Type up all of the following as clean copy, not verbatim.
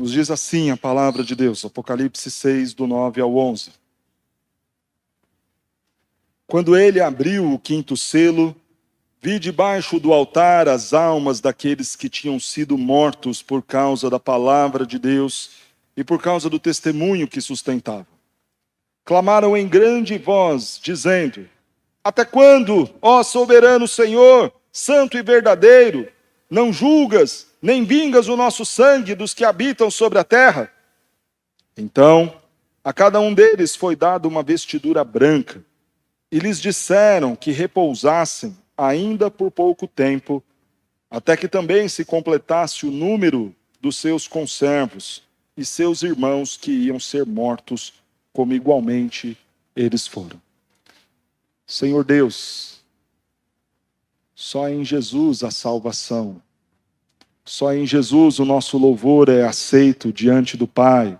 Nos diz assim a palavra de Deus, Apocalipse 6, do 9 ao 11. Quando ele abriu o quinto selo, vi debaixo do altar as almas daqueles que tinham sido mortos por causa da palavra de Deus e por causa do testemunho que sustentavam. Clamaram em grande voz, dizendo: Até quando, ó soberano Senhor, santo e verdadeiro, não julgas, nem vingas o nosso sangue dos que habitam sobre a terra? Então, a cada um deles foi dada uma vestidura branca, e lhes disseram que repousassem ainda por pouco tempo, até que também se completasse o número dos seus conservos e seus irmãos que iam ser mortos, como igualmente eles foram. Senhor Deus, só em Jesus a salvação, só em Jesus o nosso louvor é aceito diante do Pai,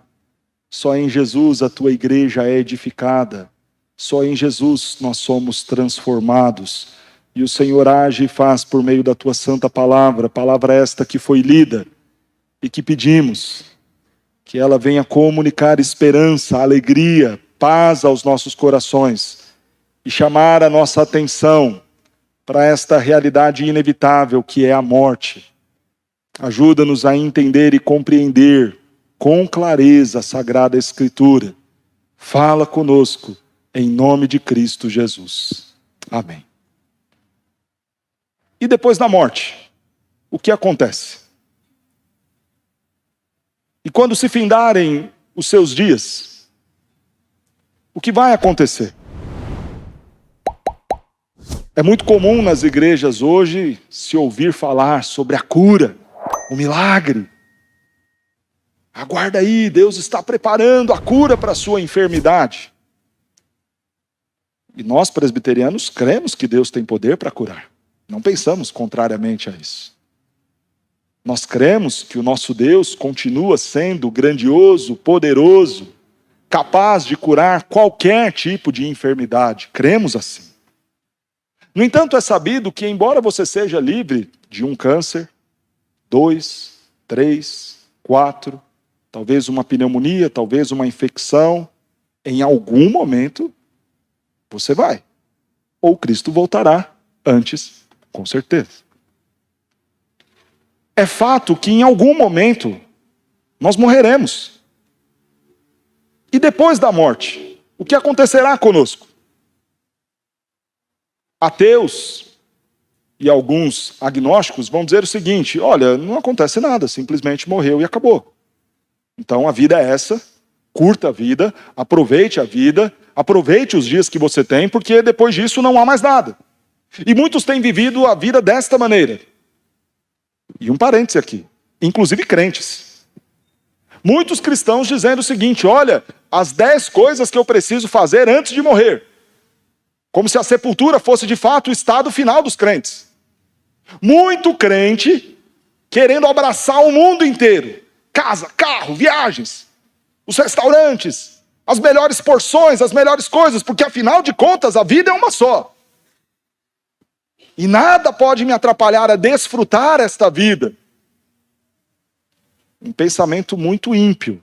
só em Jesus a tua igreja é edificada, só em Jesus nós somos transformados. E o Senhor age e faz por meio da tua santa palavra, palavra esta que foi lida e que pedimos que ela venha comunicar esperança, alegria, paz aos nossos corações e chamar a nossa atenção para esta realidade inevitável que é a morte. Ajuda-nos a entender e compreender com clareza a Sagrada Escritura. Fala conosco, em nome de Cristo Jesus. Amém. E depois da morte, o que acontece? E quando se findarem os seus dias, o que vai acontecer? É muito comum nas igrejas hoje se ouvir falar sobre a cura, o milagre. Aguarda aí, Deus está preparando a cura para a sua enfermidade. E nós, presbiterianos, cremos que Deus tem poder para curar. Não pensamos contrariamente a isso. Nós cremos que o nosso Deus continua sendo grandioso, poderoso, capaz de curar qualquer tipo de enfermidade. Cremos assim. No entanto, é sabido que, embora você seja livre de um câncer, 2, 3, 4, talvez uma pneumonia, talvez uma infecção, em algum momento você vai. Ou Cristo voltará antes, com certeza. É fato que em algum momento nós morreremos. E depois da morte, o que acontecerá conosco? Ateus e alguns agnósticos vão dizer o seguinte: olha, não acontece nada, simplesmente morreu e acabou. Então a vida é essa, curta a vida, aproveite os dias que você tem, porque depois disso não há mais nada. E muitos têm vivido a vida desta maneira. E um parêntese aqui, inclusive crentes. Muitos cristãos dizendo o seguinte: olha, as 10 coisas que eu preciso fazer antes de morrer. Como se a sepultura fosse de fato o estado final dos crentes. Muito crente querendo abraçar o mundo inteiro. Casa, carro, viagens, os restaurantes, as melhores porções, as melhores coisas, porque afinal de contas a vida é uma só. E nada pode me atrapalhar a desfrutar esta vida. Um pensamento muito ímpio,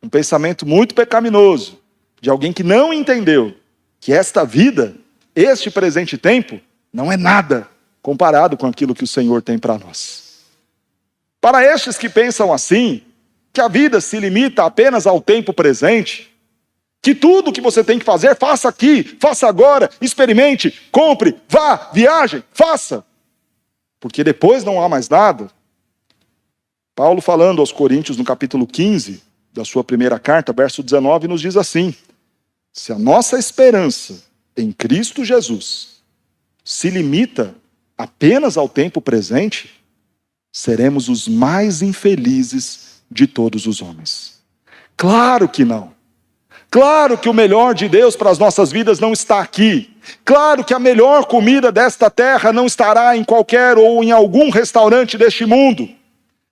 um pensamento muito pecaminoso, de alguém que não entendeu que esta vida, este presente tempo, não é nada comparado com aquilo que o Senhor tem para nós. Para estes que pensam assim, que a vida se limita apenas ao tempo presente, que tudo o que você tem que fazer, faça aqui, faça agora, experimente, compre, vá, viaje, faça. Porque depois não há mais nada. Paulo, falando aos Coríntios no capítulo 15, da sua primeira carta, verso 19, nos diz assim: se a nossa esperança em Cristo Jesus se limita apenas ao tempo presente, seremos os mais infelizes de todos os homens. Claro que não. Claro que o melhor de Deus para as nossas vidas não está aqui. Claro que a melhor comida desta terra não estará em qualquer ou em algum restaurante deste mundo.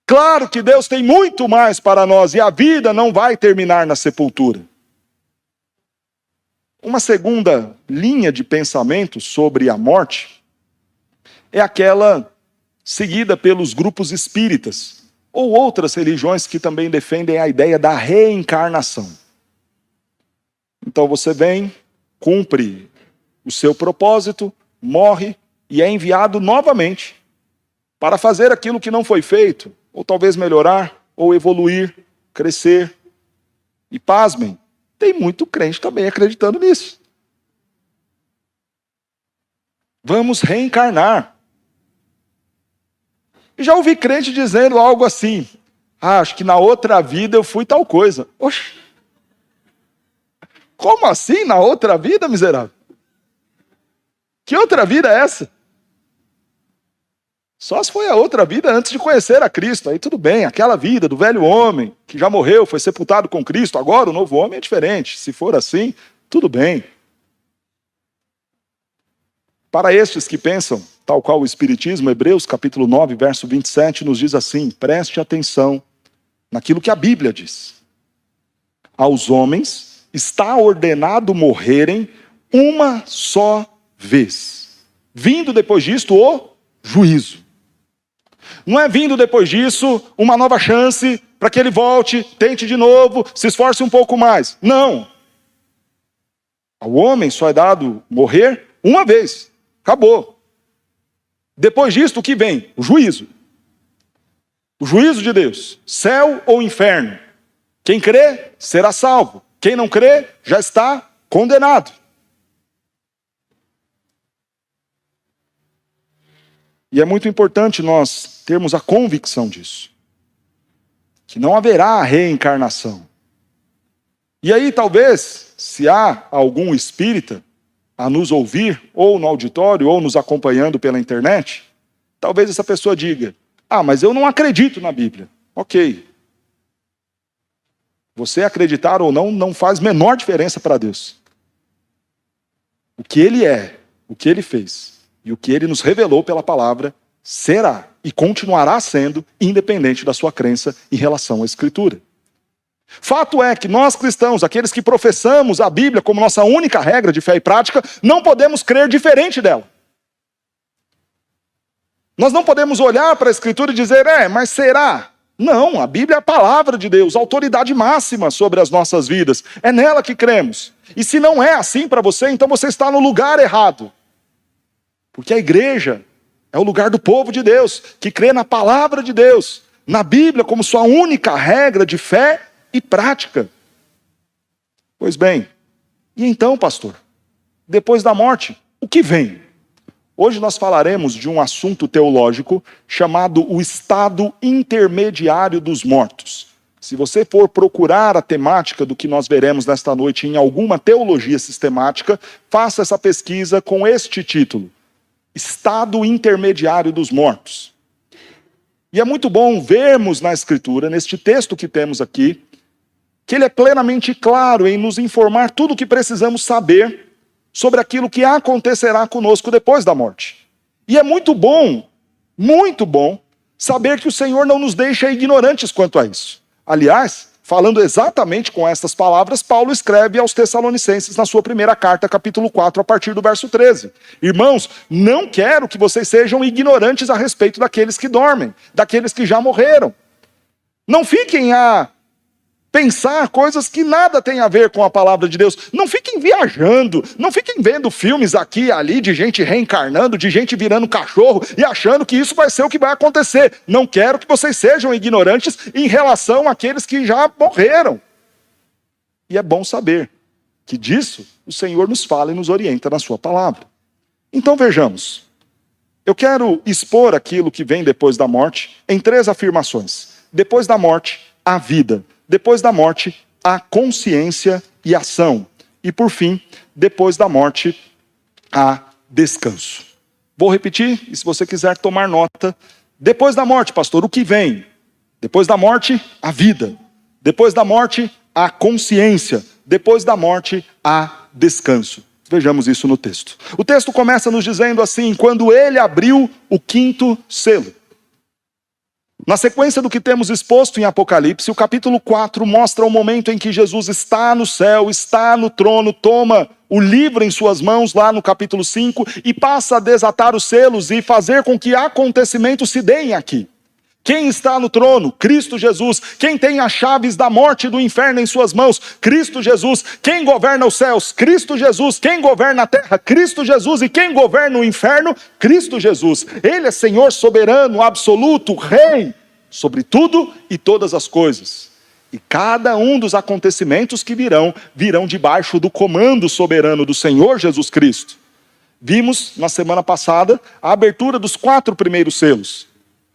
Claro que Deus tem muito mais para nós e a vida não vai terminar na sepultura. Uma segunda linha de pensamento sobre a morte é aquela seguida pelos grupos espíritas, ou outras religiões que também defendem a ideia da reencarnação. Então você vem, cumpre o seu propósito, morre e é enviado novamente para fazer aquilo que não foi feito, ou talvez melhorar, ou evoluir, crescer. E pasmem, tem muito crente também acreditando nisso. Vamos reencarnar. E já ouvi crente dizendo algo assim: acho que na outra vida eu fui tal coisa. Oxe, como assim na outra vida, miserável? Que outra vida é essa? Só se foi a outra vida antes de conhecer a Cristo. Aí tudo bem, aquela vida do velho homem que já morreu, foi sepultado com Cristo. Agora o novo homem é diferente. Se for assim, tudo bem. Para estes que pensam, tal qual o Espiritismo, Hebreus capítulo 9, verso 27, nos diz assim: preste atenção naquilo que a Bíblia diz. Aos homens está ordenado morrerem uma só vez, vindo depois disto o juízo. Não é vindo depois disso uma nova chance para que ele volte, tente de novo, se esforce um pouco mais. Não. Ao homem só é dado morrer uma vez. Acabou. Depois disto, o que vem? O juízo. O juízo de Deus. Céu ou inferno. Quem crê, será salvo. Quem não crê, já está condenado. E é muito importante nós termos a convicção disso. Que não haverá reencarnação. E aí, talvez, se há algum espírita a nos ouvir, ou no auditório, ou nos acompanhando pela internet, talvez essa pessoa diga: mas eu não acredito na Bíblia. Ok. Você acreditar ou não, não faz menor diferença para Deus. O que Ele é, o que Ele fez, e o que Ele nos revelou pela palavra, será e continuará sendo, independente da sua crença em relação à Escritura. Fato é que nós cristãos, aqueles que professamos a Bíblia como nossa única regra de fé e prática, não podemos crer diferente dela. Nós não podemos olhar para a Escritura e dizer: mas será? Não, a Bíblia é a palavra de Deus, a autoridade máxima sobre as nossas vidas. É nela que cremos. E se não é assim para você, então você está no lugar errado. Porque a igreja é o lugar do povo de Deus, que crê na palavra de Deus, na Bíblia como sua única regra de fé e prática. Pois bem, e então, pastor, depois da morte, o que vem? Hoje nós falaremos de um assunto teológico chamado o estado intermediário dos mortos. Se você for procurar a temática do que nós veremos nesta noite em alguma teologia sistemática, faça essa pesquisa com este título: Estado intermediário dos mortos. E é muito bom vermos na Escritura, neste texto que temos aqui, que ele é plenamente claro em nos informar tudo o que precisamos saber sobre aquilo que acontecerá conosco depois da morte. E é muito bom saber que o Senhor não nos deixa ignorantes quanto a isso. Aliás, falando exatamente com estas palavras, Paulo escreve aos Tessalonicenses na sua primeira carta, capítulo 4, a partir do verso 13. Irmãos, não quero que vocês sejam ignorantes a respeito daqueles que dormem, daqueles que já morreram. Não fiquem a pensar coisas que nada tem a ver com a palavra de Deus. Não fiquem viajando, não fiquem vendo filmes aqui e ali de gente reencarnando, de gente virando cachorro e achando que isso vai ser o que vai acontecer. Não quero que vocês sejam ignorantes em relação àqueles que já morreram. E é bom saber que disso o Senhor nos fala e nos orienta na sua palavra. Então vejamos. Eu quero expor aquilo que vem depois da morte em 3 afirmações. Depois da morte, a vida. Depois da morte, a consciência e ação. E por fim, depois da morte, a descanso. Vou repetir, e se você quiser tomar nota. Depois da morte, pastor, o que vem? Depois da morte, a vida. Depois da morte, a consciência. Depois da morte, a descanso. Vejamos isso no texto. O texto começa nos dizendo assim: quando ele abriu o 5º selo. Na sequência do que temos exposto em Apocalipse, o capítulo 4 mostra o momento em que Jesus está no céu, está no trono, toma o livro em suas mãos lá no capítulo 5 e passa a desatar os selos e fazer com que acontecimentos se deem aqui. Quem está no trono? Cristo Jesus. Quem tem as chaves da morte e do inferno em suas mãos? Cristo Jesus. Quem governa os céus? Cristo Jesus. Quem governa a terra? Cristo Jesus. E quem governa o inferno? Cristo Jesus. Ele é Senhor soberano, absoluto, Rei sobre tudo e todas as coisas. E cada um dos acontecimentos que virão debaixo do comando soberano do Senhor Jesus Cristo. Vimos na semana passada a abertura dos 4 primeiros selos.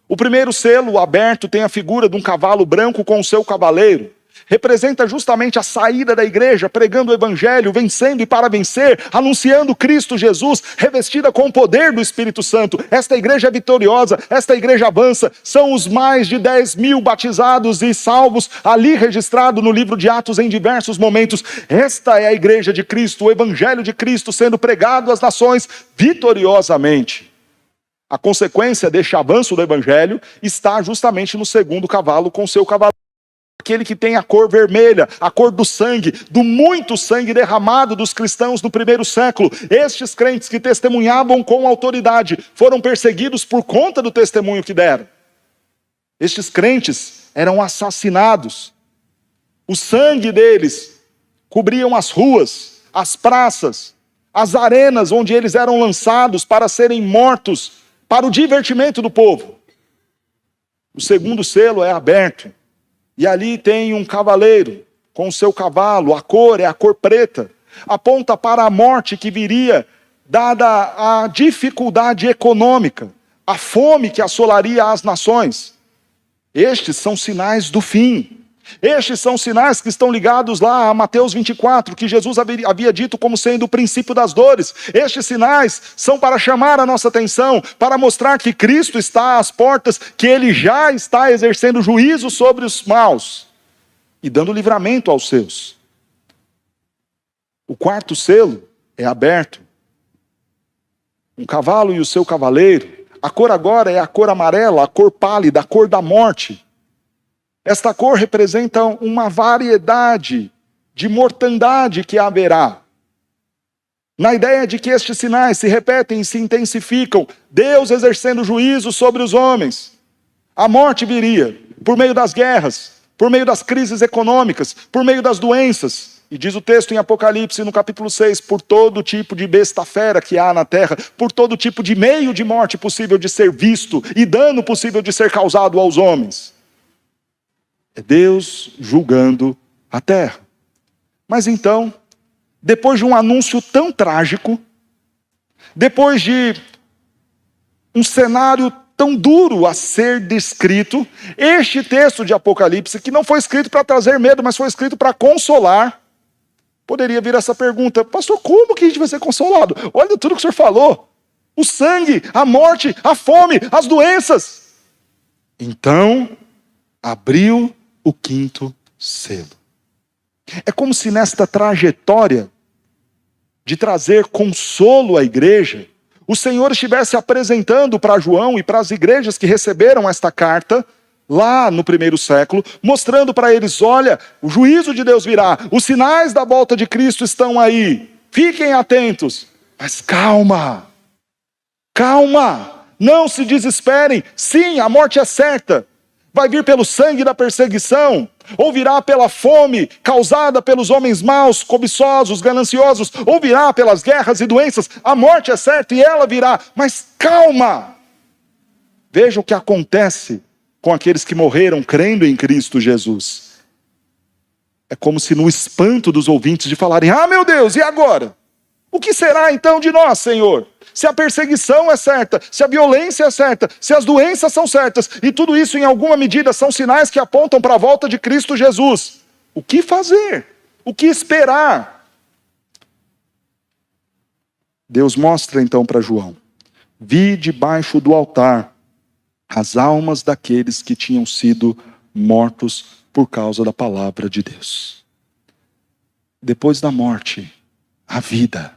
O primeiro selo aberto tem a figura de um cavalo branco com o seu cavaleiro. Representa justamente a saída da igreja, pregando o evangelho, vencendo e para vencer, anunciando Cristo Jesus, revestida com o poder do Espírito Santo. Esta igreja é vitoriosa, esta igreja avança. São os mais de 10.000 batizados e salvos, ali registrado no livro de Atos em diversos momentos. Esta é a igreja de Cristo, o evangelho de Cristo sendo pregado às nações vitoriosamente. A consequência deste avanço do evangelho está justamente no segundo cavalo com seu cavaleiro. Aquele que tem a cor vermelha, a cor do sangue, do muito sangue derramado dos cristãos no primeiro século. Estes crentes que testemunhavam com autoridade foram perseguidos por conta do testemunho que deram. Estes crentes eram assassinados. O sangue deles cobriam as ruas, as praças, as arenas onde eles eram lançados para serem mortos, para o divertimento do povo. O segundo selo é aberto. E ali tem um cavaleiro com o seu cavalo, a cor é a cor preta. Aponta para a morte que viria, dada a dificuldade econômica, a fome que assolaria as nações. Estes são sinais do fim. Estes são sinais que estão ligados lá a Mateus 24, que Jesus havia dito como sendo o princípio das dores. Estes sinais são para chamar a nossa atenção, para mostrar que Cristo está às portas, que Ele já está exercendo juízo sobre os maus e dando livramento aos seus. O quarto selo é aberto. Um cavalo e o seu cavaleiro. A cor agora é a cor amarela, a cor pálida, a cor da morte. Esta cor representa uma variedade de mortandade que haverá. Na ideia de que estes sinais se repetem e se intensificam, Deus exercendo juízo sobre os homens. A morte viria por meio das guerras, por meio das crises econômicas, por meio das doenças. E diz o texto em Apocalipse, no capítulo 6, por todo tipo de besta fera que há na terra, por todo tipo de meio de morte possível de ser visto e dano possível de ser causado aos homens. É Deus julgando a terra. Mas então, depois de um anúncio tão trágico, depois de um cenário tão duro a ser descrito, este texto de Apocalipse, que não foi escrito para trazer medo, mas foi escrito para consolar, poderia vir essa pergunta: pastor, como que a gente vai ser consolado? Olha tudo que o senhor falou. O sangue, a morte, a fome, as doenças. Então, abriu o quinto selo. É como se nesta trajetória de trazer consolo à igreja, o Senhor estivesse apresentando para João e para as igrejas que receberam esta carta, lá no primeiro século, mostrando para eles: olha, o juízo de Deus virá, os sinais da volta de Cristo estão aí, fiquem atentos, mas calma, calma, não se desesperem, sim, a morte é certa, vai vir pelo sangue da perseguição, ou virá pela fome causada pelos homens maus, cobiçosos, gananciosos, ou virá pelas guerras e doenças. A morte é certa e ela virá, mas calma! Veja o que acontece com aqueles que morreram crendo em Cristo Jesus. É como se no espanto dos ouvintes de falarem: ah, meu Deus, e agora? O que será então de nós, Senhor? Se a perseguição é certa, se a violência é certa, se as doenças são certas, e tudo isso em alguma medida são sinais que apontam para a volta de Cristo Jesus. O que fazer? O que esperar? Deus mostra então para João: vi debaixo do altar as almas daqueles que tinham sido mortos por causa da palavra de Deus. Depois da morte, a vida.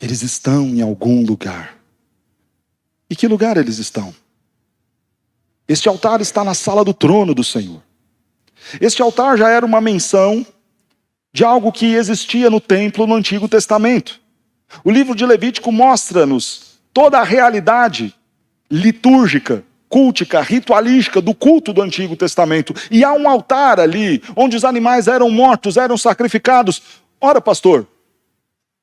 Eles estão em algum lugar. E que lugar eles estão? Este altar está na sala do trono do Senhor. Este altar já era uma menção de algo que existia no templo no Antigo Testamento. O livro de Levítico mostra-nos toda a realidade litúrgica, cultica, ritualística do culto do Antigo Testamento. E há um altar ali, onde os animais eram mortos, eram sacrificados. Ora, pastor,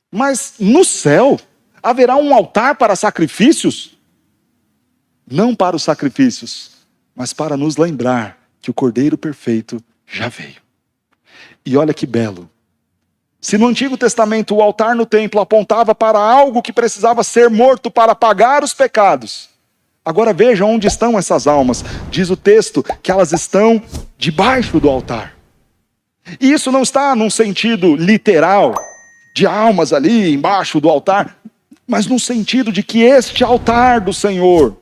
mas no céu haverá um altar para sacrifícios? Não para os sacrifícios, mas para nos lembrar que o Cordeiro Perfeito já veio. E olha que belo. Se no Antigo Testamento o altar no templo apontava para algo que precisava ser morto para pagar os pecados, agora veja onde estão essas almas. Diz o texto que elas estão debaixo do altar. E isso não está num sentido literal, de almas ali embaixo do altar, mas no sentido de que este altar do Senhor,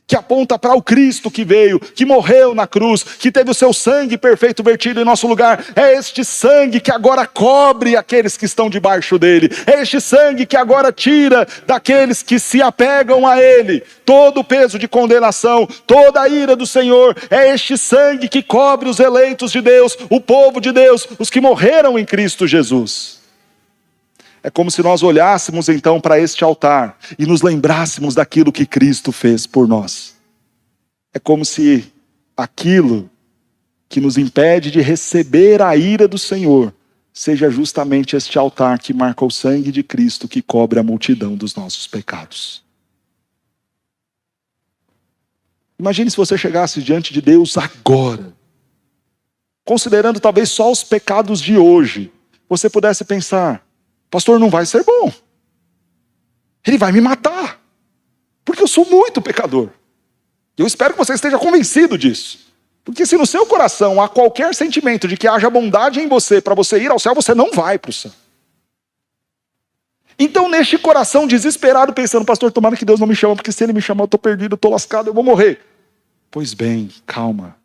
que aponta para o Cristo que veio, que morreu na cruz, que teve o seu sangue perfeito vertido em nosso lugar, é este sangue que agora cobre aqueles que estão debaixo dele, é este sangue que agora tira daqueles que se apegam a ele todo o peso de condenação, toda a ira do Senhor. É este sangue que cobre os eleitos de Deus, o povo de Deus, os que morreram em Cristo Jesus. É como se nós olhássemos então para este altar e nos lembrássemos daquilo que Cristo fez por nós. É como se aquilo que nos impede de receber a ira do Senhor seja justamente este altar que marca o sangue de Cristo que cobre a multidão dos nossos pecados. Imagine se você chegasse diante de Deus agora, considerando talvez só os pecados de hoje, você pudesse pensar: pastor, não vai ser bom. Ele vai me matar. Porque eu sou muito pecador. Eu espero que você esteja convencido disso. Porque se no seu coração há qualquer sentimento de que haja bondade em você para você ir ao céu, você não vai para o céu. Então, neste coração desesperado, pensando: pastor, tomara que Deus não me chame, porque se Ele me chamar eu estou perdido, eu estou lascado, eu vou morrer. Pois bem, calma.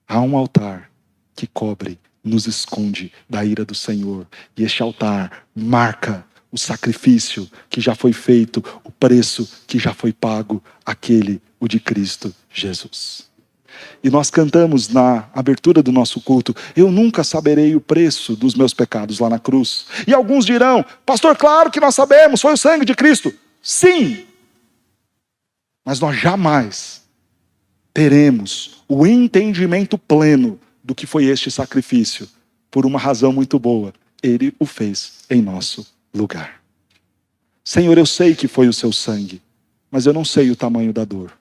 Há um altar que cobre, nos esconde da ira do Senhor. E este altar marca o sacrifício que já foi feito, o preço que já foi pago, aquele, o de Cristo Jesus. E nós cantamos na abertura do nosso culto: eu nunca saberei o preço dos meus pecados lá na cruz. E alguns dirão: pastor, claro que nós sabemos, foi o sangue de Cristo. Sim, mas nós jamais teremos o entendimento pleno do que foi este sacrifício, por uma razão muito boa: Ele o fez em nosso lugar. Senhor, eu sei que foi o seu sangue, mas eu não sei o tamanho da dor.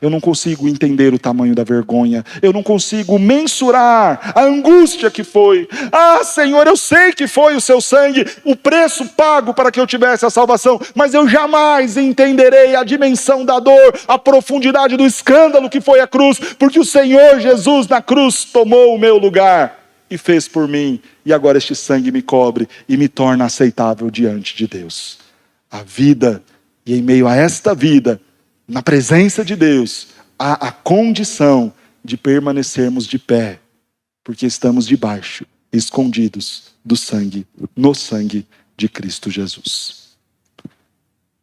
Eu não consigo entender o tamanho da vergonha. Eu não consigo mensurar a angústia que foi. Ah, Senhor, eu sei que foi o seu sangue, o preço pago para que eu tivesse a salvação, mas eu jamais entenderei a dimensão da dor, a profundidade do escândalo que foi a cruz, porque o Senhor Jesus na cruz tomou o meu lugar e fez por mim. E agora este sangue me cobre e me torna aceitável diante de Deus. A vida, e em meio a esta vida, na presença de Deus, há a condição de permanecermos de pé, porque estamos debaixo, escondidos do sangue, no sangue de Cristo Jesus.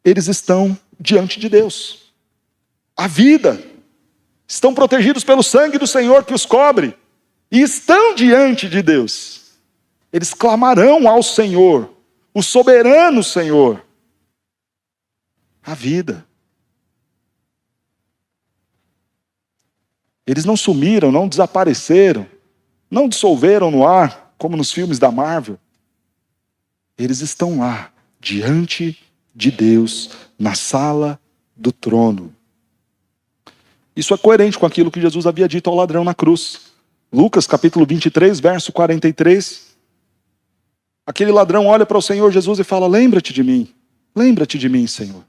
Eles estão diante de Deus. A vida, estão protegidos pelo sangue do Senhor que os cobre, e estão diante de Deus. Eles clamarão ao Senhor, o soberano Senhor. A vida. Eles não sumiram, não desapareceram, não dissolveram no ar, como nos filmes da Marvel. Eles estão lá, diante de Deus, na sala do trono. Isso é coerente com aquilo que Jesus havia dito ao ladrão na cruz. Lucas capítulo 23, verso 43. Aquele ladrão olha para o Senhor Jesus e fala: lembra-te de mim, Senhor,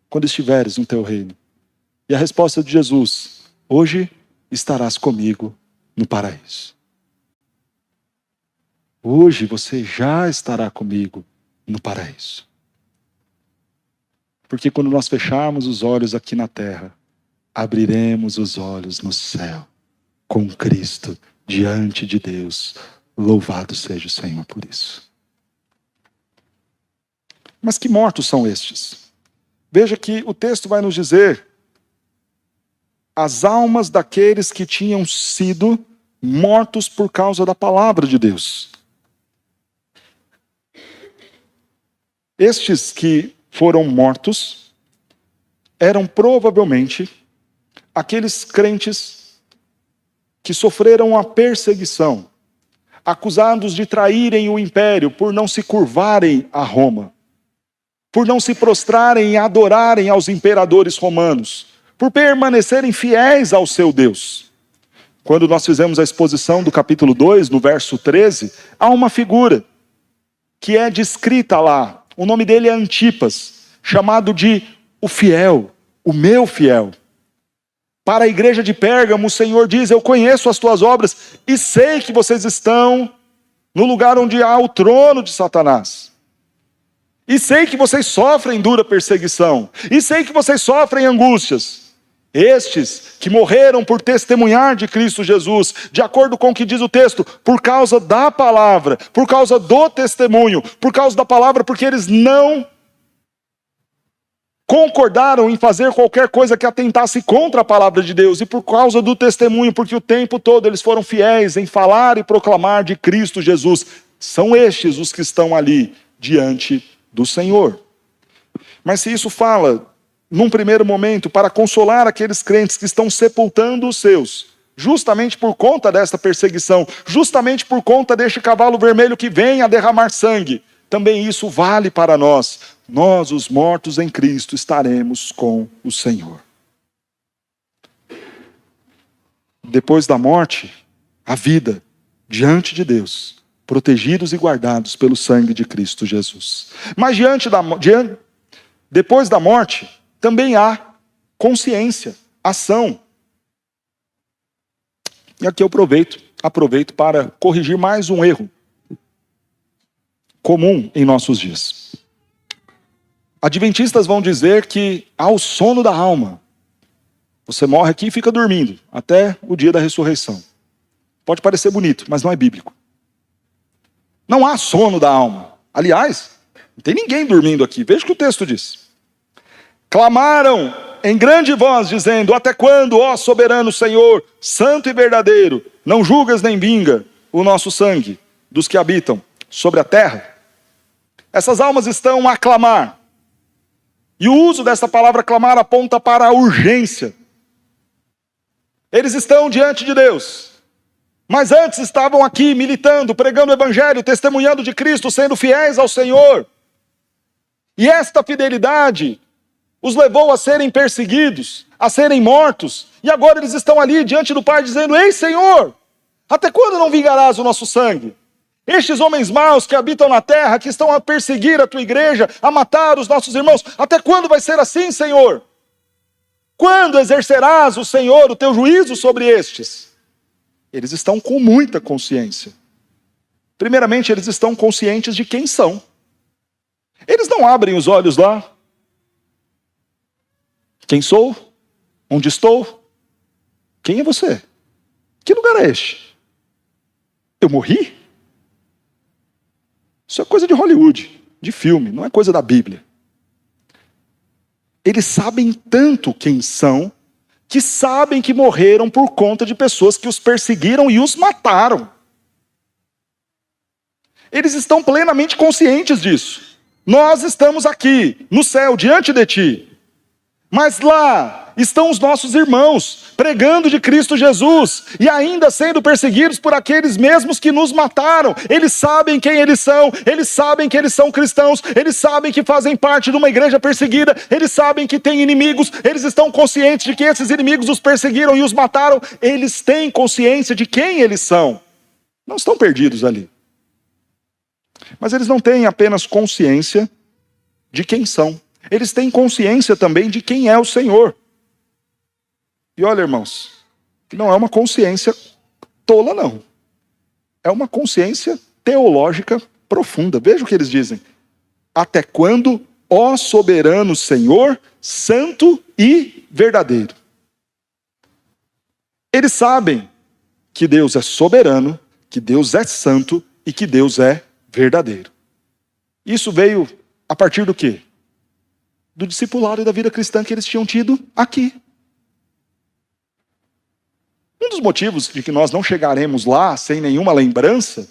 quando estiveres no teu reino. E a resposta de Jesus: hoje estarás comigo no paraíso. Hoje você já estará comigo no paraíso. Porque quando nós fecharmos os olhos aqui na terra, abriremos os olhos no céu, com Cristo diante de Deus. Louvado seja o Senhor por isso. Mas que mortos são estes? Veja que o texto vai nos dizer: as almas daqueles que tinham sido mortos por causa da palavra de Deus. Estes que foram mortos eram provavelmente aqueles crentes que sofreram a perseguição, acusados de traírem o império por não se curvarem a Roma, por não se prostrarem e adorarem aos imperadores romanos, por permanecerem fiéis ao seu Deus. Quando nós fizemos a exposição do capítulo 2, no verso 13, há uma figura que é descrita lá. O nome dele é Antipas, chamado de o fiel, o meu fiel. Para a igreja de Pérgamo, o Senhor diz: eu conheço as tuas obras e sei que vocês estão no lugar onde há o trono de Satanás. E sei que vocês sofrem dura perseguição. E sei que vocês sofrem angústias. Estes que morreram por testemunhar de Cristo Jesus, de acordo com o que diz o texto, por causa da palavra, por causa do testemunho, por causa da palavra, porque eles não concordaram em fazer qualquer coisa que atentasse contra a palavra de Deus, e por causa do testemunho, porque o tempo todo eles foram fiéis em falar e proclamar de Cristo Jesus. São estes os que estão ali diante do Senhor. Mas se isso fala, num primeiro momento, para consolar aqueles crentes que estão sepultando os seus, justamente por conta desta perseguição, justamente por conta deste cavalo vermelho que vem a derramar sangue, também isso vale para nós. Nós, os mortos em Cristo, estaremos com o Senhor. Depois da morte, a vida diante de Deus, protegidos e guardados pelo sangue de Cristo Jesus. Mas depois da morte, também há consciência, ação. E aqui eu aproveito para corrigir mais um erro comum em nossos dias. Adventistas vão dizer que há o sono da alma. Você morre aqui e fica dormindo até o dia da ressurreição. Pode parecer bonito, mas não é bíblico. Não há sono da alma. Aliás, não tem ninguém dormindo aqui. Veja o que o texto diz. Clamaram em grande voz, dizendo: até quando, ó soberano Senhor, santo e verdadeiro, não julgas nem vinga o nosso sangue dos que habitam sobre a terra? Essas almas estão a clamar. E o uso dessa palavra clamar aponta para a urgência. Eles estão diante de Deus, mas antes estavam aqui militando, pregando o evangelho, testemunhando de Cristo, sendo fiéis ao Senhor. E esta fidelidade os levou a serem perseguidos, a serem mortos, e agora eles estão ali diante do Pai dizendo: ei Senhor, até quando não vingarás o nosso sangue? Estes homens maus que habitam na terra, que estão a perseguir a tua igreja, a matar os nossos irmãos, até quando vai ser assim, Senhor? Quando exercerás, o Senhor, o teu juízo sobre estes? Eles estão com muita consciência. Primeiramente, eles estão conscientes de quem são. Eles não abrem os olhos lá. Quem sou? Onde estou? Quem é você? Que lugar é este? Eu morri? Isso é coisa de Hollywood, de filme, não é coisa da Bíblia. Eles sabem tanto quem são, que sabem que morreram por conta de pessoas que os perseguiram e os mataram. Eles estão plenamente conscientes disso. Nós estamos aqui, no céu, diante de ti. Mas lá estão os nossos irmãos, pregando de Cristo Jesus, e ainda sendo perseguidos por aqueles mesmos que nos mataram. Eles sabem quem eles são, eles sabem que eles são cristãos, eles sabem que fazem parte de uma igreja perseguida, eles sabem que têm inimigos, eles estão conscientes de que esses inimigos os perseguiram e os mataram. Eles têm consciência de quem eles são. Não estão perdidos ali. Mas eles não têm apenas consciência de quem são. Eles têm consciência também de quem é o Senhor. E olha, irmãos, que não é uma consciência tola, não. É uma consciência teológica profunda. Veja o que eles dizem. Até quando, ó soberano Senhor, santo e verdadeiro? Eles sabem que Deus é soberano, que Deus é santo e que Deus é verdadeiro. Isso veio a partir do quê? Do discipulado e da vida cristã que eles tinham tido aqui. Um dos motivos de que nós não chegaremos lá sem nenhuma lembrança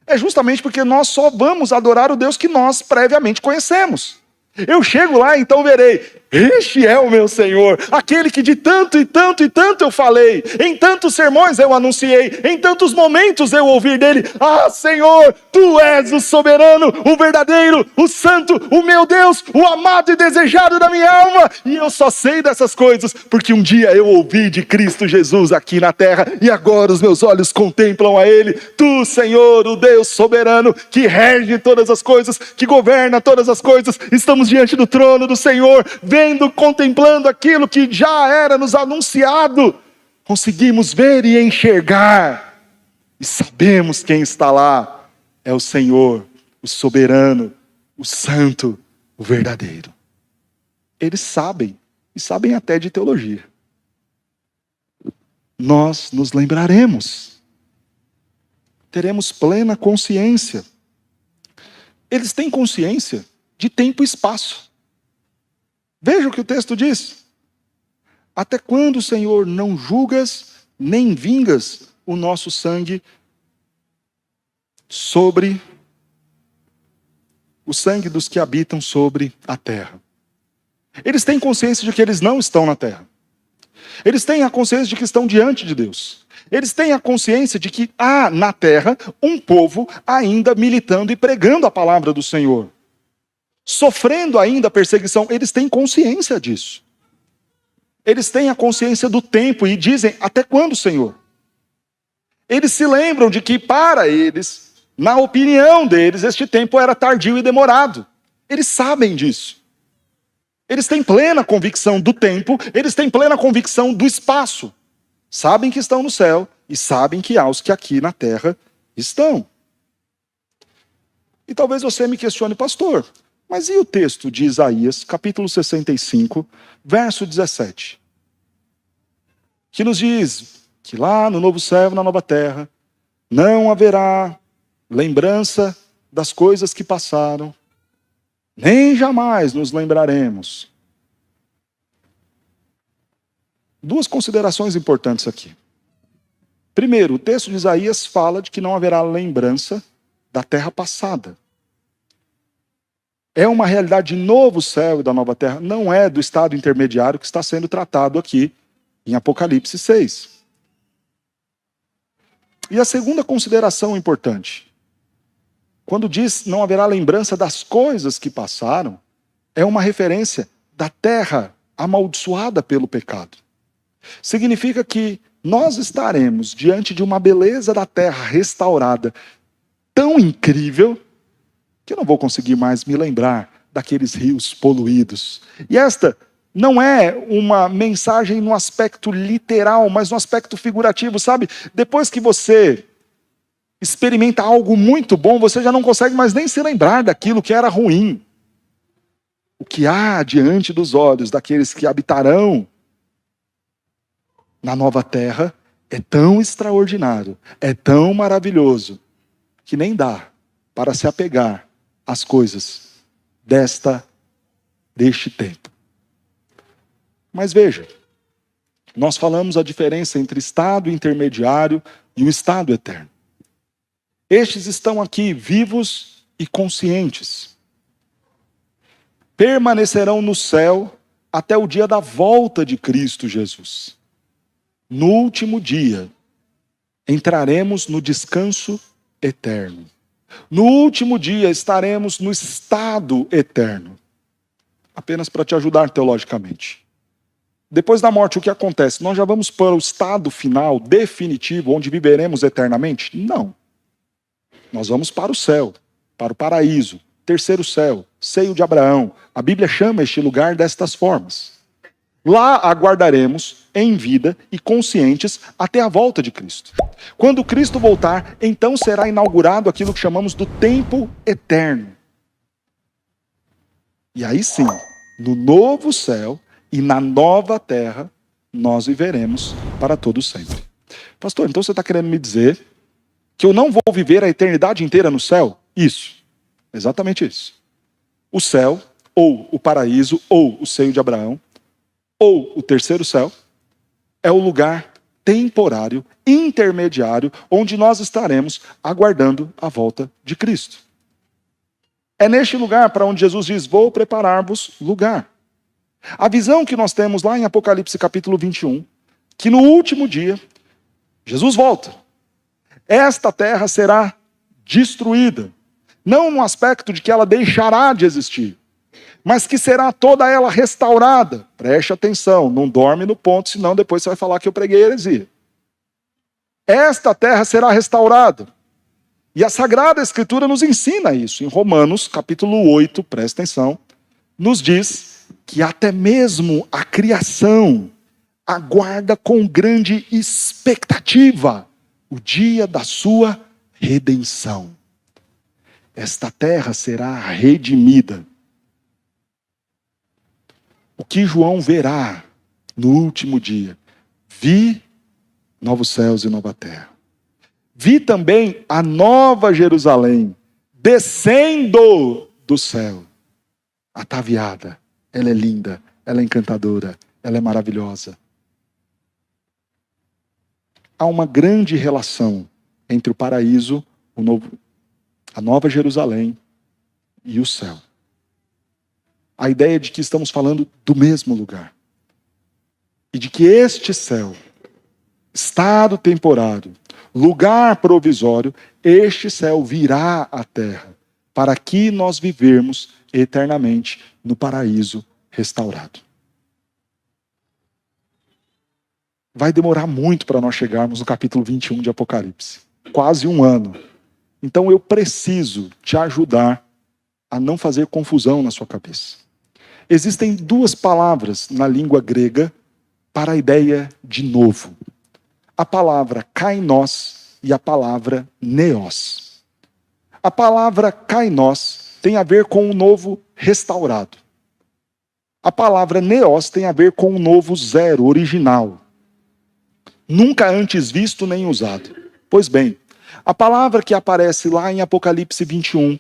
é justamente porque nós só vamos adorar o Deus que nós previamente conhecemos. Eu chego lá, então verei, este é o meu Senhor, aquele que de tanto e tanto e tanto eu falei, em tantos sermões eu anunciei, em tantos momentos eu ouvi dele. Ah, Senhor, tu és o soberano, o verdadeiro, o santo, o meu Deus, o amado e desejado da minha alma. E eu só sei dessas coisas porque um dia eu ouvi de Cristo Jesus aqui na terra e agora os meus olhos contemplam a ele. Tu, Senhor, o Deus soberano, que rege todas as coisas, que governa todas as coisas, estamos diante do trono do Senhor, vendo, contemplando aquilo que já era nos anunciado. Conseguimos ver e enxergar, e sabemos quem está lá. É o Senhor, o soberano, o santo, o verdadeiro. Eles sabem, e sabem até de teologia. Nós nos lembraremos, teremos plena consciência. Eles têm consciência de tempo e espaço. Veja o que o texto diz. Até quando, Senhor, não julgas nem vingas o nosso sangue sobre o sangue dos que habitam sobre a terra? Eles têm consciência de que eles não estão na terra. Eles têm a consciência de que estão diante de Deus. Eles têm a consciência de que há na terra um povo ainda militando e pregando a palavra do Senhor, sofrendo ainda perseguição. Eles têm consciência disso. Eles têm a consciência do tempo e dizem, até quando, Senhor? Eles se lembram de que para eles, na opinião deles, este tempo era tardio e demorado. Eles sabem disso. Eles têm plena convicção do tempo, eles têm plena convicção do espaço. Sabem que estão no céu e sabem que há os que aqui na terra estão. E talvez você me questione, pastor, mas e o texto de Isaías, capítulo 65, verso 17? Que nos diz que lá no novo céu e na nova terra não haverá lembrança das coisas que passaram, nem jamais nos lembraremos. Duas considerações importantes aqui. Primeiro, o texto de Isaías fala de que não haverá lembrança da terra passada. É uma realidade de novo céu e da nova terra, não é do estado intermediário que está sendo tratado aqui em Apocalipse 6. E a segunda consideração importante, quando diz não haverá lembrança das coisas que passaram, é uma referência da terra amaldiçoada pelo pecado. Significa que nós estaremos diante de uma beleza da terra restaurada tão incrível que eu não vou conseguir mais me lembrar daqueles rios poluídos. E esta não é uma mensagem no aspecto literal, mas no aspecto figurativo, sabe? Depois que você experimenta algo muito bom, você já não consegue mais nem se lembrar daquilo que era ruim. O que há diante dos olhos daqueles que habitarão na nova terra é tão extraordinário, é tão maravilhoso, que nem dá para se apegar às coisas deste tempo. Mas veja, nós falamos a diferença entre estado intermediário e o estado eterno. Estes estão aqui vivos e conscientes. Permanecerão no céu até o dia da volta de Cristo Jesus. No último dia, entraremos no descanso eterno. No último dia, estaremos no estado eterno. Apenas para te ajudar teologicamente. Depois da morte, o que acontece? Nós já vamos para o estado final, definitivo, onde viveremos eternamente? Não. Nós vamos para o céu, para o paraíso, terceiro céu, seio de Abraão. A Bíblia chama este lugar destas formas. Lá aguardaremos em vida e conscientes até a volta de Cristo. Quando Cristo voltar, então será inaugurado aquilo que chamamos do tempo eterno. E aí sim, no novo céu e na nova terra, nós viveremos para todo sempre. Pastor, então você está querendo me dizer que eu não vou viver a eternidade inteira no céu? Isso, exatamente isso. O céu, ou o paraíso, ou o seio de Abraão, ou o terceiro céu, é o lugar temporário, intermediário, onde nós estaremos aguardando a volta de Cristo. É neste lugar para onde Jesus diz: vou preparar-vos lugar. A visão que nós temos lá em Apocalipse capítulo 21, que no último dia, Jesus volta. Esta terra será destruída. Não no aspecto de que ela deixará de existir, mas que será toda ela restaurada. Preste atenção, não dorme no ponto, senão depois você vai falar que eu preguei heresia. Esta terra será restaurada. E a Sagrada Escritura nos ensina isso. Em Romanos, capítulo 8, presta atenção, nos diz que até mesmo a criação aguarda com grande expectativa o dia da sua redenção. Esta terra será redimida. O que João verá no último dia? Vi novos céus e nova terra. Vi também a nova Jerusalém descendo do céu, ataviada. Ela é linda, ela é encantadora, ela é maravilhosa. Há uma grande relação entre o paraíso, a nova Jerusalém e o céu. A ideia de que estamos falando do mesmo lugar. E de que este céu, estado temporário, lugar provisório, este céu virá à terra, para que nós vivermos eternamente no paraíso restaurado. Vai demorar muito para nós chegarmos no capítulo 21 de Apocalipse. Quase um ano. Então eu preciso te ajudar a não fazer confusão na sua cabeça. Existem duas palavras na língua grega para a ideia de novo. A palavra kainos e a palavra neos. A palavra kainos tem a ver com o novo restaurado. A palavra neos tem a ver com o novo zero, original. Nunca antes visto nem usado. Pois bem, a palavra que aparece lá em Apocalipse 21,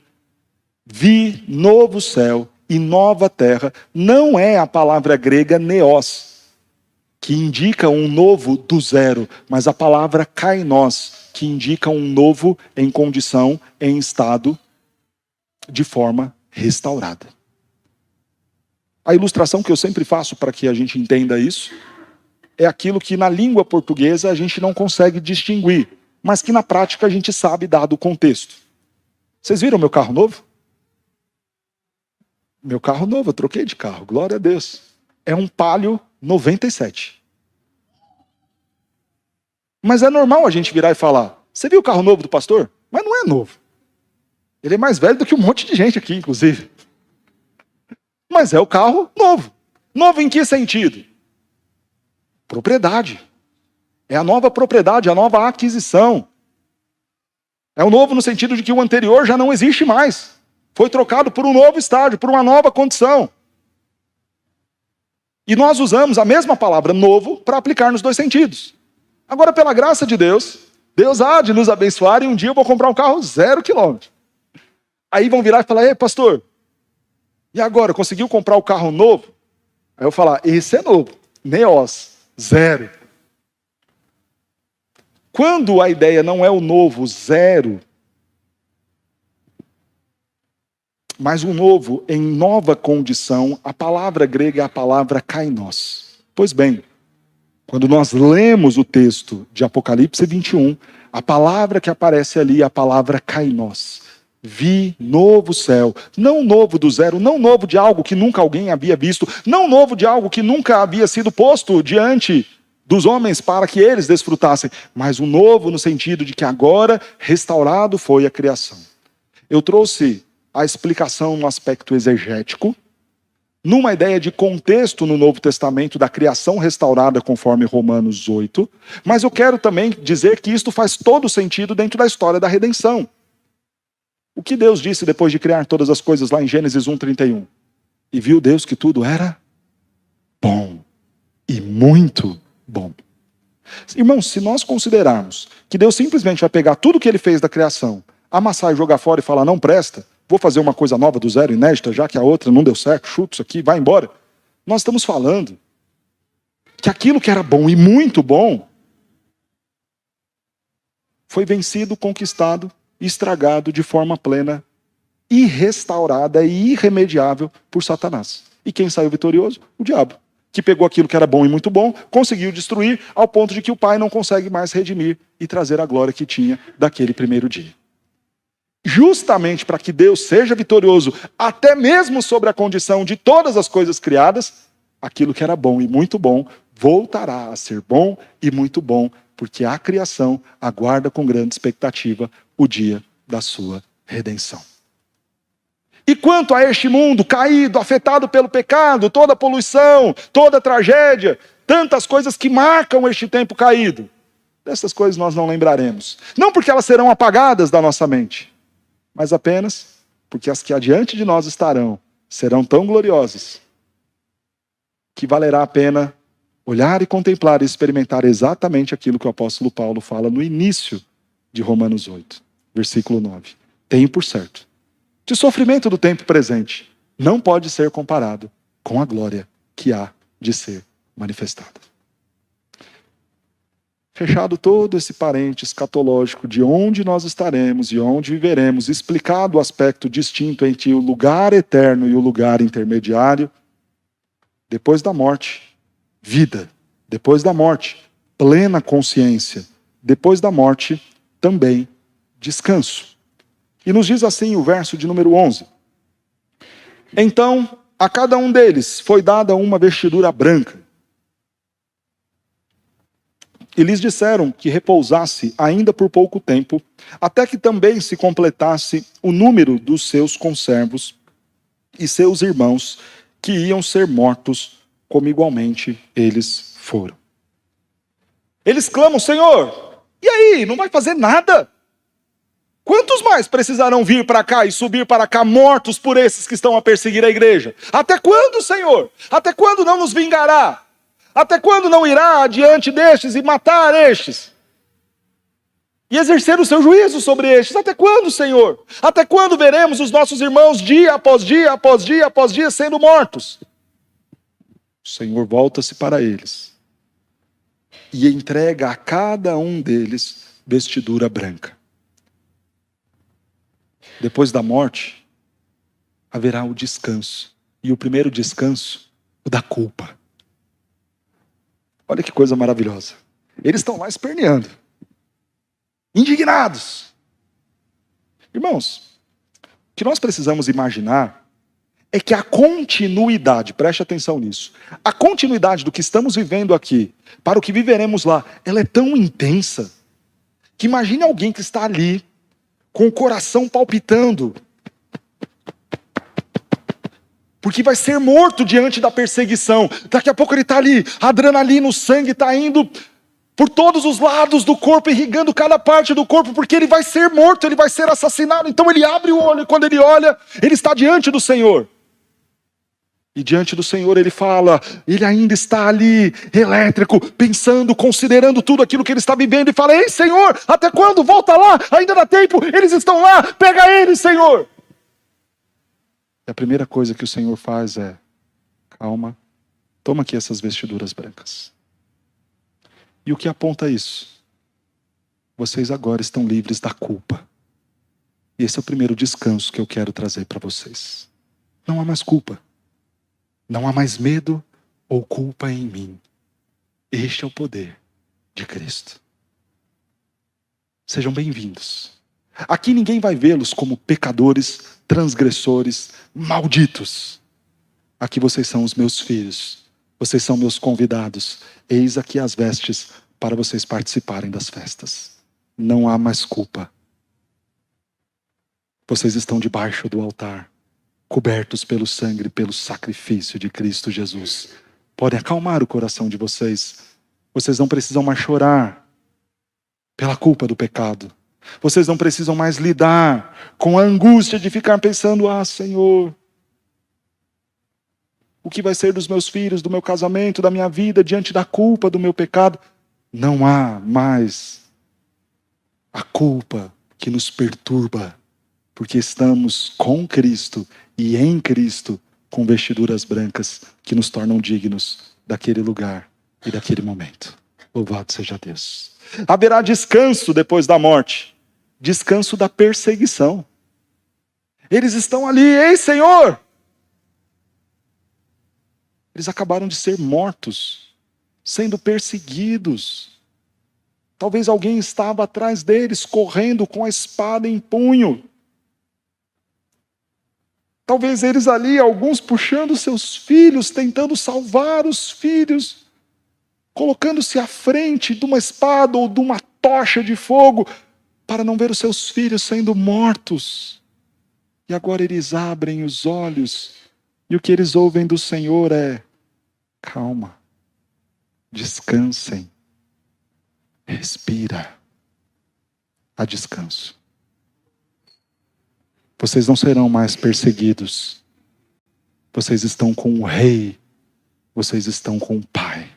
vi novo céu e nova terra, não é a palavra grega neos, que indica um novo do zero, mas a palavra kainos, que indica um novo em condição, em estado, de forma restaurada. A ilustração que eu sempre faço para que a gente entenda isso, é aquilo que na língua portuguesa a gente não consegue distinguir, mas que na prática a gente sabe dado o contexto. Vocês viram meu carro novo? Meu carro novo, eu troquei de carro, glória a Deus. É um Palio 97. Mas é normal a gente virar e falar: você viu o carro novo do pastor? Mas não é novo. Ele é mais velho do que um monte de gente aqui, inclusive. Mas é o carro novo. Novo em que sentido? Propriedade. É a nova propriedade, a nova aquisição. É o novo no sentido de que o anterior já não existe mais. Foi trocado por um novo estágio, por uma nova condição. E nós usamos a mesma palavra novo para aplicar nos dois sentidos. Agora, pela graça de Deus, Deus há de nos abençoar e um dia eu vou comprar um carro 0 quilômetro. Aí vão virar e falar: ei, pastor, e agora, conseguiu comprar o carro novo? Aí eu falar: esse é novo, neos, 0. Quando a ideia não é o novo, 0, mas o novo em nova condição, a palavra grega é a palavra kainos. Pois bem, quando nós lemos o texto de Apocalipse 21, a palavra que aparece ali é a palavra kainos. Vi novo céu, não novo do zero, não novo de algo que nunca alguém havia visto, não novo de algo que nunca havia sido posto diante dos homens para que eles desfrutassem, mas um novo no sentido de que agora restaurado foi a criação. Eu trouxe a explicação no aspecto exegético, numa ideia de contexto no Novo Testamento da criação restaurada conforme Romanos 8, mas eu quero também dizer que isto faz todo sentido dentro da história da redenção. O que Deus disse depois de criar todas as coisas lá em Gênesis 1:31? E viu Deus que tudo era bom e muito bom. Irmãos, se nós considerarmos que Deus simplesmente vai pegar tudo que ele fez da criação, amassar e jogar fora e falar: não presta, vou fazer uma coisa nova do zero, inédita, já que a outra não deu certo, chuta isso aqui, vai embora. Nós estamos falando que aquilo que era bom e muito bom foi vencido, conquistado e estragado de forma plena irrestaurada e irremediável por Satanás. E quem saiu vitorioso? O diabo, que pegou aquilo que era bom e muito bom, conseguiu destruir, ao ponto de que o Pai não consegue mais redimir e trazer a glória que tinha daquele primeiro dia. Justamente para que Deus seja vitorioso, até mesmo sobre a condição de todas as coisas criadas, aquilo que era bom e muito bom voltará a ser bom e muito bom, porque a criação aguarda com grande expectativa o dia da sua redenção. E quanto a este mundo caído, afetado pelo pecado, toda a poluição, toda a tragédia, tantas coisas que marcam este tempo caído, dessas coisas nós não lembraremos. Não porque elas serão apagadas da nossa mente, mas apenas porque as que adiante de nós estarão serão tão gloriosas que valerá a pena olhar e contemplar e experimentar exatamente aquilo que o apóstolo Paulo fala no início de Romanos 8, versículo 9. Tenho por certo que o sofrimento do tempo presente não pode ser comparado com a glória que há de ser manifestada. Fechado todo esse parente escatológico de onde nós estaremos e onde viveremos, explicado o aspecto distinto entre o lugar eterno e o lugar intermediário, depois da morte, vida. Depois da morte, plena consciência. Depois da morte, também descanso. E nos diz assim o verso de número 11. Então, a cada um deles foi dada uma vestidura branca. E lhes disseram que repousasse ainda por pouco tempo, até que também se completasse o número dos seus conservos e seus irmãos, que iam ser mortos, como igualmente eles foram. Eles clamam: Senhor, e aí, não vai fazer nada? Quantos mais precisarão vir para cá e subir para cá mortos por esses que estão a perseguir a igreja? Até quando, Senhor? Até quando não nos vingará? Até quando não irá adiante destes e matar estes? E exercer o seu juízo sobre estes? Até quando, Senhor? Até quando veremos os nossos irmãos dia após dia, após dia, após dia sendo mortos? O Senhor volta-se para eles e entrega a cada um deles vestidura branca. Depois da morte, haverá o descanso. E o primeiro descanso, o da culpa. Olha que coisa maravilhosa. Eles estão lá esperneando, indignados. Irmãos, o que nós precisamos imaginar é que a continuidade, preste atenção nisso, a continuidade do que estamos vivendo aqui, para o que viveremos lá, ela é tão intensa, que imagine alguém que está ali, com o coração palpitando, porque vai ser morto diante da perseguição. Daqui a pouco ele está ali, a adrenalina, o sangue está indo por todos os lados do corpo, irrigando cada parte do corpo, porque ele vai ser morto, ele vai ser assassinado. Então ele abre o olho, e quando ele olha, ele está diante do Senhor. E diante do Senhor ele fala, ele ainda está ali, elétrico, pensando, considerando tudo aquilo que ele está vivendo, e fala: Ei, Senhor, até quando? Volta lá, ainda dá tempo, eles estão lá, pega eles, Senhor. E a primeira coisa que o Senhor faz é: calma, toma aqui essas vestiduras brancas. E o que aponta isso? Vocês agora estão livres da culpa. E esse é o primeiro descanso que eu quero trazer para vocês. Não há mais culpa. Não há mais medo ou culpa em mim. Este é o poder de Cristo. Sejam bem-vindos. Aqui ninguém vai vê-los como pecadores, transgressores, malditos. Aqui vocês são os meus filhos. Vocês são meus convidados. Eis aqui as vestes para vocês participarem das festas. Não há mais culpa. Vocês estão debaixo do altar, cobertos pelo sangue e pelo sacrifício de Cristo Jesus. Podem acalmar o coração de vocês. Vocês não precisam mais chorar pela culpa do pecado. Vocês não precisam mais lidar com a angústia de ficar pensando: ah, Senhor, o que vai ser dos meus filhos, do meu casamento, da minha vida, diante da culpa do meu pecado? Não há mais a culpa que nos perturba, porque estamos com Cristo e em Cristo, com vestiduras brancas que nos tornam dignos daquele lugar e daquele momento. Louvado seja Deus. Haverá descanso depois da morte. Descanso da perseguição. Eles estão ali, ei Senhor! Eles acabaram de ser mortos, sendo perseguidos. Talvez alguém estava atrás deles, correndo com a espada em punho. Talvez eles ali, alguns puxando seus filhos, tentando salvar os filhos, colocando-se à frente de uma espada ou de uma tocha de fogo, para não ver os seus filhos sendo mortos. E agora eles abrem os olhos, e o que eles ouvem do Senhor é: calma, descansem, respira, há descanso. Vocês não serão mais perseguidos. Vocês estão com o Rei. Vocês estão com o Pai.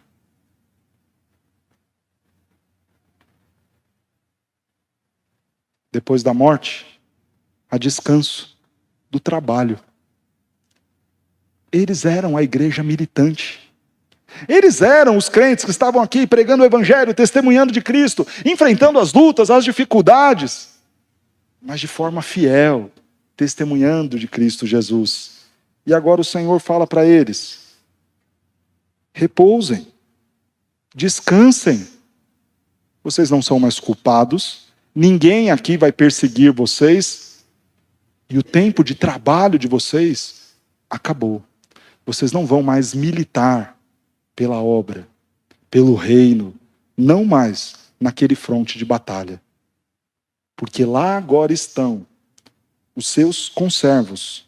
Depois da morte, há descanso do trabalho. Eles eram a igreja militante. Eles eram os crentes que estavam aqui pregando o Evangelho, testemunhando de Cristo, enfrentando as lutas, as dificuldades, mas de forma fiel, testemunhando de Cristo Jesus. E agora o Senhor fala para eles: repousem, descansem. Vocês não são mais culpados, ninguém aqui vai perseguir vocês, e o tempo de trabalho de vocês acabou. Vocês não vão mais militar pela obra, pelo reino, não mais naquele fronte de batalha. Porque lá agora estão os seus conservos,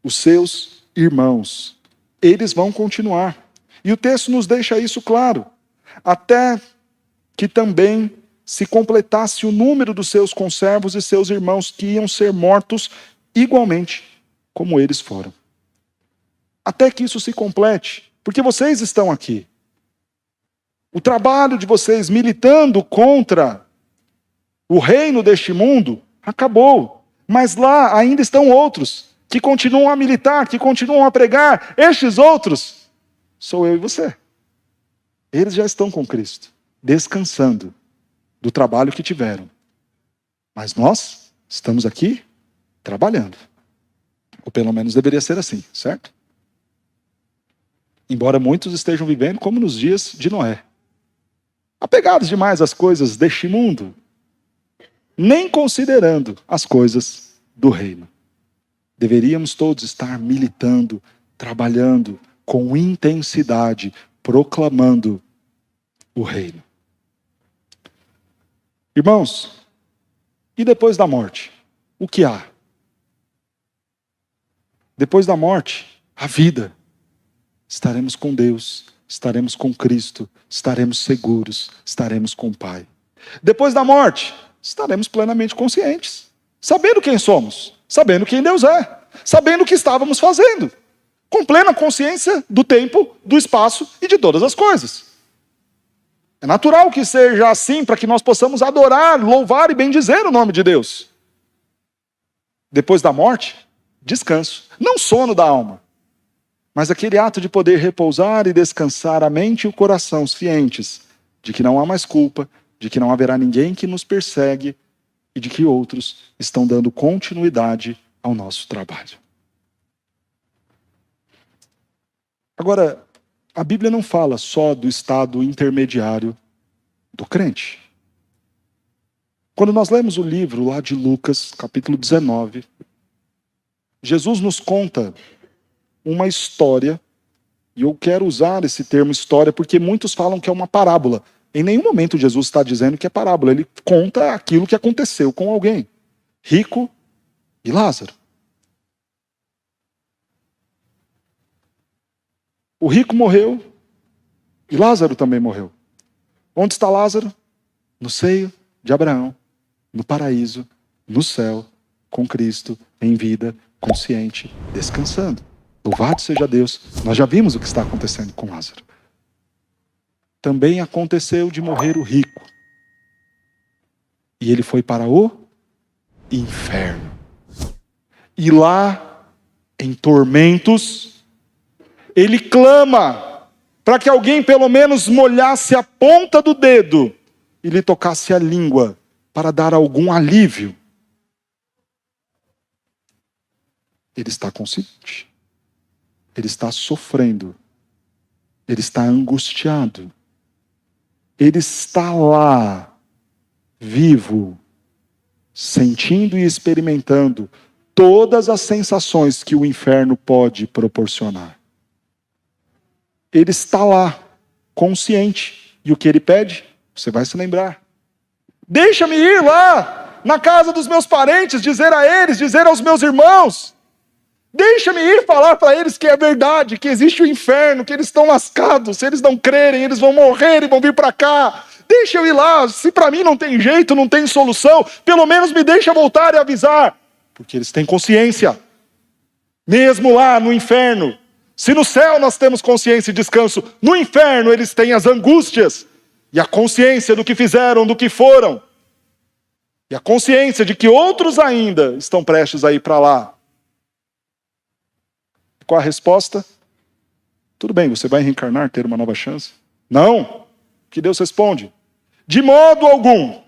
os seus irmãos. Eles vão continuar. E o texto nos deixa isso claro. Até que também se completasse o número dos seus conservos e seus irmãos, que iam ser mortos igualmente como eles foram. Até que isso se complete, porque vocês estão aqui. O trabalho de vocês militando contra o reino deste mundo acabou. Mas lá ainda estão outros que continuam a militar, que continuam a pregar. Estes outros sou eu e você. Eles já estão com Cristo, descansando do trabalho que tiveram. Mas nós estamos aqui trabalhando. Ou pelo menos deveria ser assim, certo? Embora muitos estejam vivendo como nos dias de Noé, apegados demais às coisas deste mundo, nem considerando as coisas do reino. Deveríamos todos estar militando, trabalhando com intensidade, proclamando o reino. Irmãos, e depois da morte? O que há? Depois da morte, a vida. Estaremos com Deus, estaremos com Cristo, estaremos seguros, estaremos com o Pai. Depois da morte, estaremos plenamente conscientes, sabendo quem somos, sabendo quem Deus é, sabendo o que estávamos fazendo, com plena consciência do tempo, do espaço e de todas as coisas. É natural que seja assim para que nós possamos adorar, louvar e bendizer o nome de Deus. Depois da morte, descanso, não sono da alma, mas aquele ato de poder repousar e descansar a mente e o coração cientes de que não há mais culpa, de que não haverá ninguém que nos persegue e de que outros estão dando continuidade ao nosso trabalho. Agora, a Bíblia não fala só do estado intermediário do crente. Quando nós lemos o livro lá de Lucas, capítulo 19, Jesus nos conta uma história, e eu quero usar esse termo história porque muitos falam que é uma parábola. Em nenhum momento Jesus está dizendo que é parábola, ele conta aquilo que aconteceu com alguém, rico e Lázaro. O rico morreu e Lázaro também morreu. Onde está Lázaro? No seio de Abraão, no paraíso, no céu, com Cristo, em vida, consciente, descansando. Louvado seja Deus. Nós já vimos o que está acontecendo com Lázaro. Também aconteceu de morrer o rico. E ele foi para o inferno. E lá, em tormentos, ele clama para que alguém pelo menos molhasse a ponta do dedo e lhe tocasse a língua para dar algum alívio. Ele está consciente. Ele está sofrendo. Ele está angustiado. Ele está lá, vivo, sentindo e experimentando todas as sensações que o inferno pode proporcionar. Ele está lá, consciente. E o que ele pede? Você vai se lembrar. Deixa-me ir lá, na casa dos meus parentes, dizer a eles, dizer aos meus irmãos. Deixa-me ir falar para eles que é verdade, que existe o inferno, que eles estão lascados. Se eles não crerem, eles vão morrer e vão vir para cá. Deixa eu ir lá, se para mim não tem jeito, não tem solução, pelo menos me deixa voltar e avisar. Porque eles têm consciência. Mesmo lá no inferno. Se no céu nós temos consciência e descanso, no inferno eles têm as angústias. E a consciência do que fizeram, do que foram. E a consciência de que outros ainda estão prestes a ir para lá. Qual a resposta? Tudo bem, você vai reencarnar, ter uma nova chance? Não. Que Deus responde. De modo algum.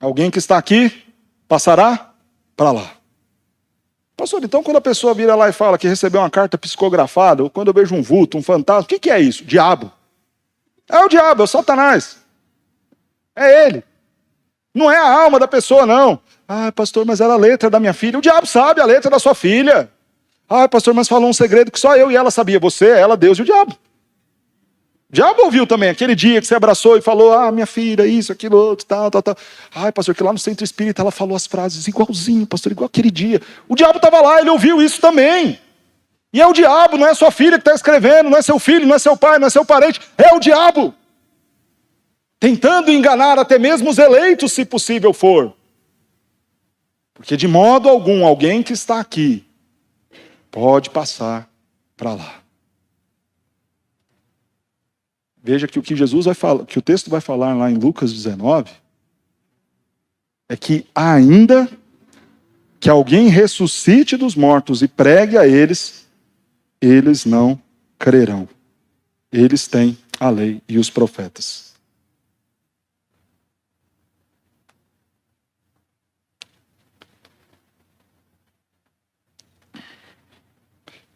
Alguém que está aqui passará para lá. Pastor, então quando a pessoa vira lá e fala que recebeu uma carta psicografada, ou quando eu vejo um vulto, um fantasma, o que é isso? Diabo. É o diabo, é o Satanás. É ele. Não é a alma da pessoa, não. Ah, pastor, mas era a letra da minha filha. O diabo sabe a letra da sua filha. Ah, pastor, mas falou um segredo que só eu e ela sabia. Você, ela, Deus e o diabo. O diabo ouviu também, aquele dia que você abraçou e falou, ah, minha filha, isso, aquilo, outro, tal. Ai, pastor, que lá no centro espírita ela falou as frases igualzinho, pastor, igual aquele dia. O diabo estava lá, ele ouviu isso também. E é o diabo, não é sua filha que está escrevendo, não é seu filho, não é seu pai, não é seu parente, é o diabo. Tentando enganar até mesmo os eleitos, se possível for. Porque de modo algum, alguém que está aqui, pode passar para lá. Veja que o que Jesus vai falar, que o texto vai falar lá em Lucas 19, é que ainda que alguém ressuscite dos mortos e pregue a eles, eles não crerão. Eles têm a lei e os profetas.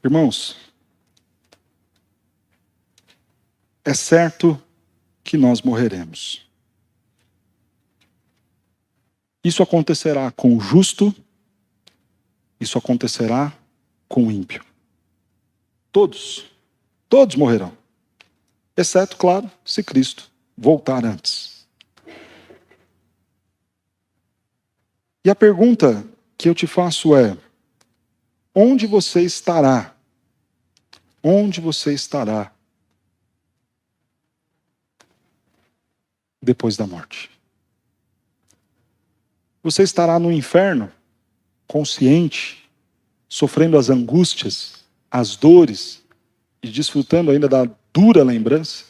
Irmãos, é certo que nós morreremos. Isso acontecerá com o justo, isso acontecerá com o ímpio. Todos morrerão. Exceto, claro, se Cristo voltar antes. E a pergunta que eu te faço é, onde você estará? Onde você estará depois da morte? Você estará no inferno, consciente, sofrendo as angústias, as dores e desfrutando ainda da dura lembrança?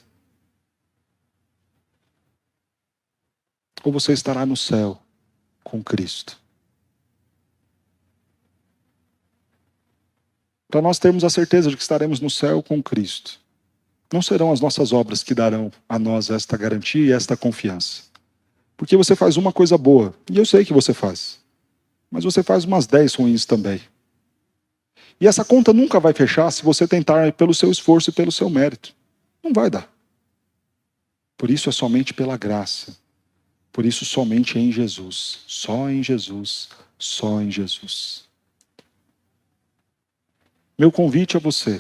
Ou você estará no céu com Cristo? Para nós termos a certeza de que estaremos no céu com Cristo, não serão as nossas obras que darão a nós esta garantia e esta confiança. Porque você faz uma coisa boa, e eu sei que você faz, mas você faz umas 10 ruins também. E essa conta nunca vai fechar se você tentar pelo seu esforço e pelo seu mérito. Não vai dar. Por isso é somente pela graça. Por isso somente em Jesus. Só em Jesus. Só em Jesus. Meu convite a você,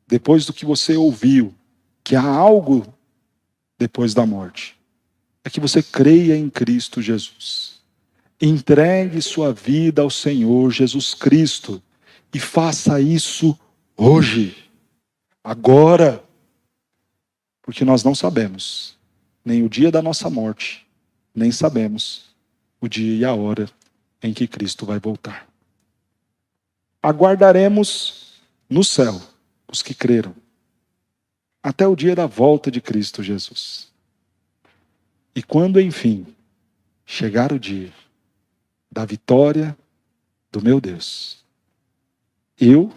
depois do que você ouviu, que há algo depois da morte, é que você creia em Cristo Jesus. Entregue sua vida ao Senhor Jesus Cristo e faça isso hoje, agora, porque nós não sabemos nem o dia da nossa morte, nem sabemos o dia e a hora em que Cristo vai voltar. Aguardaremos no céu os que creram, até o dia da volta de Cristo Jesus. E quando, enfim, chegar o dia da vitória do meu Deus, eu,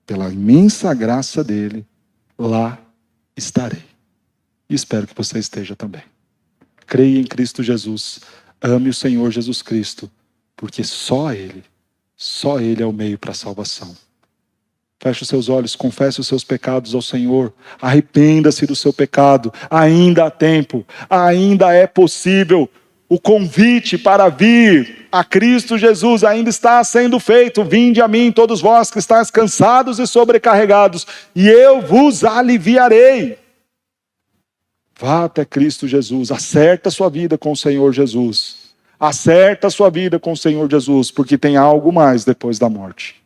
pela imensa graça dele, lá estarei. E espero que você esteja também. Creia em Cristo Jesus, ame o Senhor Jesus Cristo, porque só Ele Só Ele é o meio para a salvação. Feche os seus olhos, confesse os seus pecados ao Senhor. Arrependa-se do seu pecado. Ainda há tempo, ainda é possível. O convite para vir a Cristo Jesus ainda está sendo feito. Vinde a mim, todos vós que estáis cansados e sobrecarregados, e eu vos aliviarei. Vá até Cristo Jesus, acerta a sua vida com o Senhor Jesus. Acerta a sua vida com o Senhor Jesus, porque tem algo mais depois da morte.